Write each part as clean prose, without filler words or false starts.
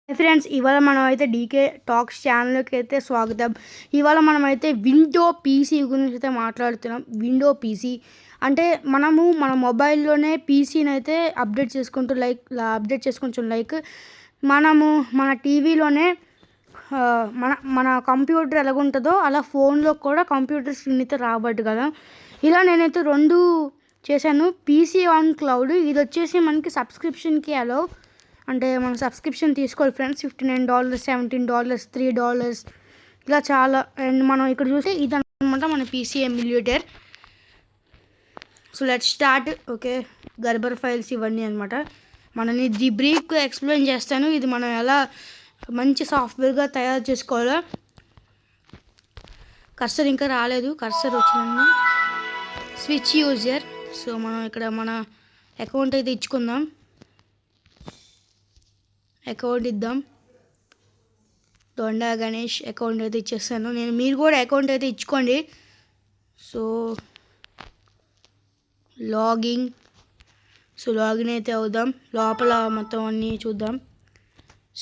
Friends, ఇవాళ మనం అయితే డీకే టాక్స్ ఛానల్కి అయితే స్వాగతం. ఇవాళ మనం అయితే విండో పీసీ గురించి అయితే మాట్లాడుతున్నాం. విండో పీసీ అంటే మనము మన మొబైల్లోనే పీసీని అయితే అప్డేట్ చేసుకుంటూ మనము మన టీవీలోనే మన మన కంప్యూటర్ ఎలాగుంటుందో అలా ఫోన్లో కూడా కంప్యూటర్ స్క్రీన్ అయితే రాబట్టగలం. ఇలా నేనైతే రెండు చేశాను. పీసీ ఆన్ క్లౌడ్ ఇది వచ్చేసి మనకి సబ్స్క్రిప్షన్కి అలో, అంటే మనం సబ్స్క్రిప్షన్ తీసుకోవాలి ఫ్రెండ్స్. $59, $17, $3 ఇలా చాలా. అండ్ మనం ఇక్కడ చూస్తే ఇది అనమాట మన PC emulator. So let's start. Okay, Gerber files ఇవన్నీ అనమాట. మనని ది బ్రీఫ్గా ఎక్స్ప్లెయిన్ చేస్తాను. ఇది మనం ఎలా మంచి సాఫ్ట్వేర్గా తయారు చేసుకోవాలో. కర్సర్ ఇంకా రాలేదు, కర్సర్ వచ్చిందండి. Switch user. సో మనం ఇక్కడ మన అకౌంట్ అయితే ఇచ్చుకుందాం. అకౌంట్ ఇద్దాం. దొండా గణేష్ అకౌంట్ అయితే ఇచ్చేస్తాను నేను. మీరు కూడా అకౌంట్ అయితే ఇచ్చుకోండి. సో లాగిన్ అయితే అవుదాం. లోపల మొత్తం అన్నీ చూద్దాం.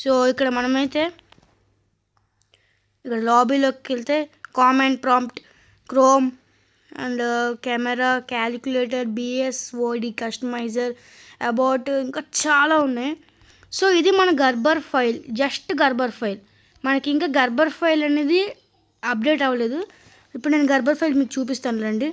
సో ఇక్కడ మనమైతే ఇక్కడ లాబీలోకి వెళ్తే comment prompt, chrome and camera, calculator, BSOD, కస్టమైజర్, about, ఇంకా చాలా ఉన్నాయి. సో ఇది మన Gerber file, just Gerber file. మనకి ఇంకా గర్బర్ ఫైల్ అనేది అప్డేట్ అవ్వలేదు. ఇప్పుడు నేను గర్బర్ ఫైల్ మీకు చూపిస్తాను రండి.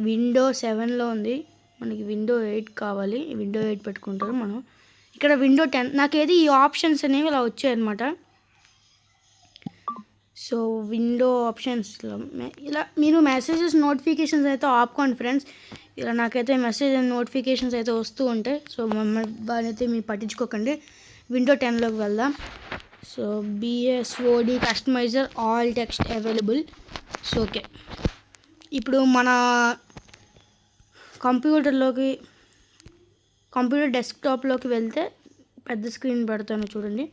విండో 7లో ఉంది. మనకి విండో 8 కావాలి. విండో 8 పెట్టుకుంటారు మనం. ఇక్కడ విండో 10. నాకేది ఈ ఆప్షన్స్ అనేవి ఇలా వచ్చాయి అన్నమాట. సో విండో ఆప్షన్స్లో ఇలా మీరు మెసేజెస్ నోటిఫికేషన్స్ అయితే ఆపుకోండి ఫ్రెండ్స్. ఇలా నాకైతే మెసేజ్ అండ్ నోటిఫికేషన్స్ అయితే వస్తూ ఉంటాయి. సో మమ్మల్ని అయితే మీరు పట్టించుకోకండి. విండో 10లోకి వెళ్దాం. So BSOD కస్టమైజర్, all text available. So okay, ఇప్పుడు మన కంప్యూటర్ డెస్క్టాప్లోకి వెళ్తే పెద్ద స్క్రీన్ పెడతాను చూడండి.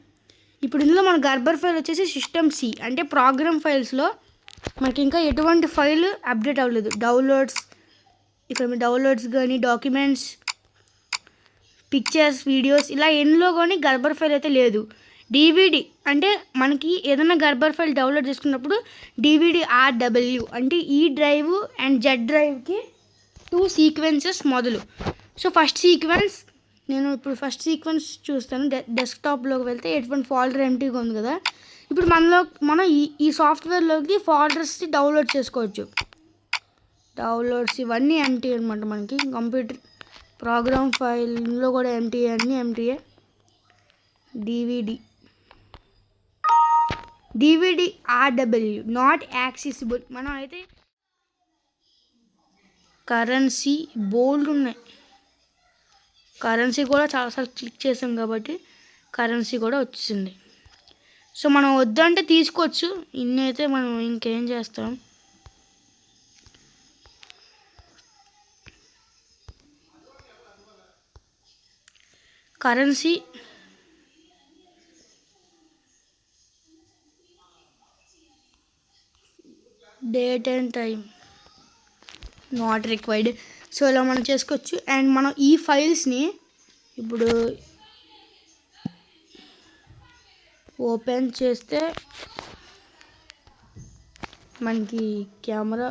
ఇప్పుడు ఇందులో మన గర్బర్ ఫైల్ వచ్చేసి సిస్టమ్ C, అంటే ప్రోగ్రామ్ ఫైల్స్లో మనకి ఇంకా ఎటువంటి ఫైల్ అప్డేట్ అవ్వలేదు. డౌన్లోడ్స్, ఇక్కడ మీ డౌన్లోడ్స్ కానీ, డాక్యుమెంట్స్, పిక్చర్స్, వీడియోస్ ఇలా ఎన్నో కానీ గర్బర్ ఫైల్ అయితే లేదు. DVD అంటే మనకి ఏదైనా గర్బర్ ఫైల్ డౌన్లోడ్ చేసుకున్నప్పుడు DVD-RW అంటే ఈ డ్రైవ్ అండ్ Z డ్రైవ్కి 2 సీక్వెన్సెస్ మొదలు. సో ఫస్ట్ సీక్వెన్స్ చూస్తాను. డెస్క్టాప్లోకి వెళ్తే ఎటువంటి ఫోల్డర్ ఎంటీగా ఉంది కదా. ఇప్పుడు మనం ఈ సాఫ్ట్వేర్లోకి ఫోల్డర్స్ డౌన్లోడ్ చేసుకోవచ్చు. డౌన్లోడ్స్ ఇవన్నీ ఎంటీ అనమాట. మనకి కంప్యూటర్ ప్రోగ్రామ్ ఫైల్లో కూడా ఎంటీ, అన్నీ ఎంటీఏ. DVD-RW not accessible. మనం అయితే కరెన్సీ బోల్డ్ ఉన్నాయి. కరెన్సీ కూడా చాలాసార్లు క్లిక్ చేసాం కాబట్టి కరెన్సీ కూడా వచ్చింది. సో మనం వద్దంటే తీసుకోవచ్చు. ఇన్ని అయితే మనం ఇంకేం చేస్తాం. Currency date and time not required. So ఇలా మనం చేసుకోవచ్చు. అండ్ మనం ఈ ఫైల్స్ని ఇప్పుడు ఓపెన్ చేస్తే మనకి కెమెరా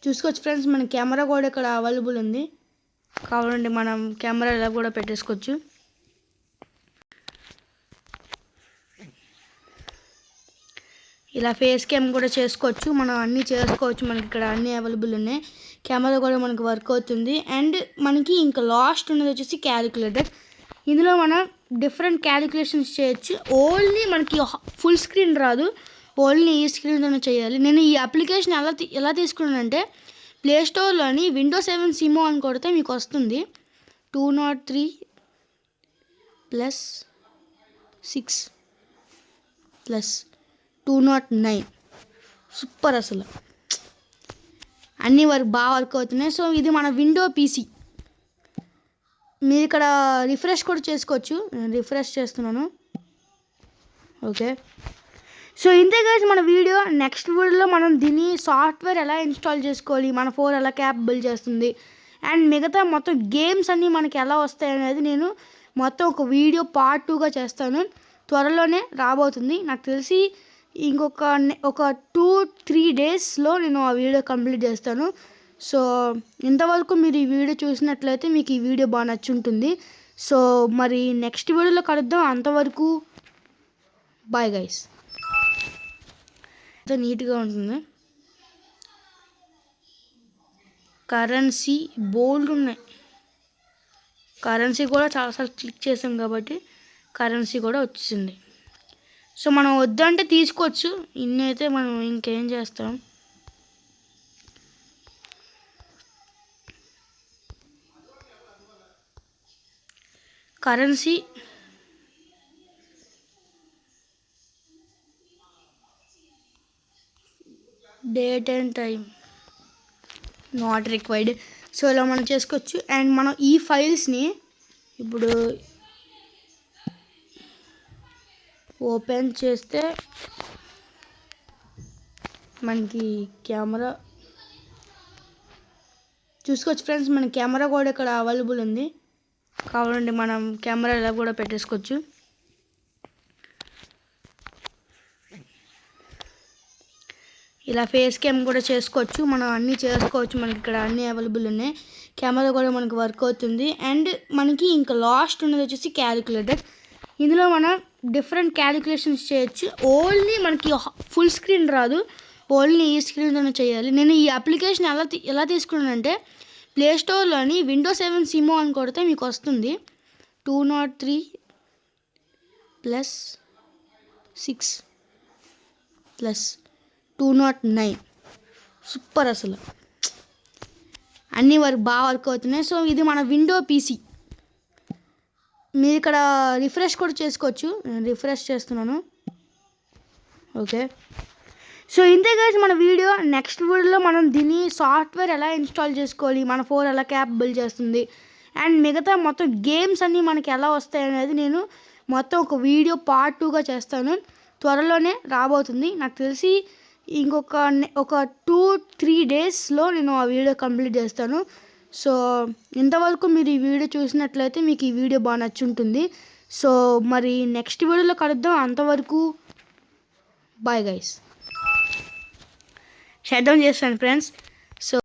చూసుకోవచ్చు ఫ్రెండ్స్. మన కెమెరా కూడా ఇక్కడ అవైలబుల్ ఉంది. కావాలంటే మనం కెమెరా ఇలా కూడా పెట్టేసుకోవచ్చు. ఇలా ఫేస్ క్యామ్ కూడా చేసుకోవచ్చు. మనం అన్నీ చేసుకోవచ్చు. మనకి ఇక్కడ అన్నీ అవైలబుల్ ఉన్నాయి. కెమెరా కూడా మనకి వర్క్ అవుతుంది. అండ్ మనకి ఇంకా లాస్ట్ ఉన్నది వచ్చేసి క్యాలిక్యులేటర్. ఇందులో మనం డిఫరెంట్ క్యాలిక్యులేషన్స్ చేయొచ్చు. ఓన్లీ మనకి ఫుల్ స్క్రీన్ రాదు, ఓన్లీ ఈ స్క్రీన్తోనే చేయాలి. నేను ఈ అప్లికేషన్ ఎలా తీసుకున్నానంటే ప్లేస్టోర్లోని Windows 7 సిమో అని కొడితే మీకు వస్తుంది. 203 + 6 + 209. సూపర్, అసలు అన్నీ బాగా వర్క్ అవుతున్నాయి. సో ఇది మన విండో పీసీ. మీరు ఇక్కడ రిఫ్రెష్ కూడా చేసుకోవచ్చు. నేను రిఫ్రెష్ చేస్తున్నాను. ఓకే, సో ఇంతే గైస్ మన వీడియో. నెక్స్ట్ వీడియోలో మనం దీని సాఫ్ట్వేర్ ఎలా ఇన్స్టాల్ చేసుకోవాలి, మన ఫోన్ ఎలా క్యాపబుల్ చేస్తుంది, అండ్ మిగతా మొత్తం గేమ్స్ అన్నీ మనకి ఎలా వస్తాయి అనేది నేను మొత్తం ఒక వీడియో పార్ట్ 2గా చేస్తాను. త్వరలోనే రాబోతుంది. నాకు తెలిసి ఒక 2-3 డేస్లో నేను ఆ వీడియో కంప్లీట్ చేస్తాను. సో ఇంతవరకు మీరు ఈ వీడియో చూసినట్లయితే మీకు ఈ వీడియో బాగా నచ్చుంటుంది. సో మరి నెక్స్ట్ వీడియోలో కలుద్దాం. అంతవరకు బాయ్ గైస్. ఎంత నీట్గా ఉంటుంది. కరెన్సీ బోల్డ్ ఉన్నాయి. కరెన్సీ కూడా చాలాసార్లు క్లిక్ చేసాం కాబట్టి కరెన్సీ కూడా వచ్చింది. సో మనం వద్దంటే తీసుకోవచ్చు. ఇన్ని అయితే మనం ఇంకేం చేస్తాం. Currency date and time not required. So ఇలా మనం చేసుకోవచ్చు. అండ్ మనం ఈ ఫైల్స్ని ఇప్పుడు ఓపెన్ చేస్తే మనకి కెమెరా చూసుకోవచ్చు ఫ్రెండ్స్. మన కెమెరా కూడా ఇక్కడ అవైలబుల్ ఉంది. కావాలంటే మనం కెమెరా ఇలా కూడా పెట్టేసుకోవచ్చు. ఇలా ఫేస్ క్యామ్ కూడా చేసుకోవచ్చు. మనం అన్నీ చేసుకోవచ్చు. మనకి ఇక్కడ అన్నీ అవైలబుల్ ఉన్నాయి. కెమెరా కూడా మనకి వర్క్ అవుతుంది. అండ్ మనకి ఇంకా లాస్ట్ ఉన్నది వచ్చేసి క్యాలిక్యులేటర్. ఇందులో మనం డిఫరెంట్ క్యాలిక్యులేషన్స్ చేయొచ్చు. ఓన్లీ మనకి ఫుల్ స్క్రీన్ రాదు. ఓన్లీ ఈ స్క్రీన్తోనే చేయాలి. నేను ఈ అప్లికేషన్ ఎలా తీసుకున్నానంటే ప్లేస్టోర్లోని విండోస్ 7 సిమో అని కొడితే మీకు వస్తుంది. 203+6+209 సూపర్. అసలు అన్నీ బాగా వర్క్ అవుతున్నాయి. సో ఇది మన విండో పీసీ. మీరు ఇక్కడ రిఫ్రెష్ కూడా చేసుకోవచ్చు. నేను రిఫ్రెష్ చేస్తున్నాను. ఓకే. సో ఇంతే గైస్ మన వీడియో. నెక్స్ట్ వీడియోలో మనం దీని సాఫ్ట్వేర్ ఎలా ఇన్స్టాల్ చేసుకోవాలి, మన ఫోన్ ఎలా క్యాపబుల్ చేస్తుంది, అండ్ మిగతా మొత్తం గేమ్స్ అన్నీ మనకి ఎలా వస్తాయి అనేది నేను మొత్తం ఒక వీడియో పార్ట్ 2గా చేస్తాను. త్వరలోనే రాబోతుంది. నాకు తెలిసి ఒక 2-3 డేస్లో నేను ఆ వీడియో కంప్లీట్ చేస్తాను. సో ఇంతవరకు మీరు ఈ వీడియో చూసినట్లయితే మీకు ఈ వీడియో బాగా నచ్చుంటుంది. సో మరి నెక్స్ట్ వీడియోలో కలుద్దాం. అంతవరకు బాయ్ గైస్. షట్ డౌన్ చేస్తాను ఫ్రెండ్స్. సో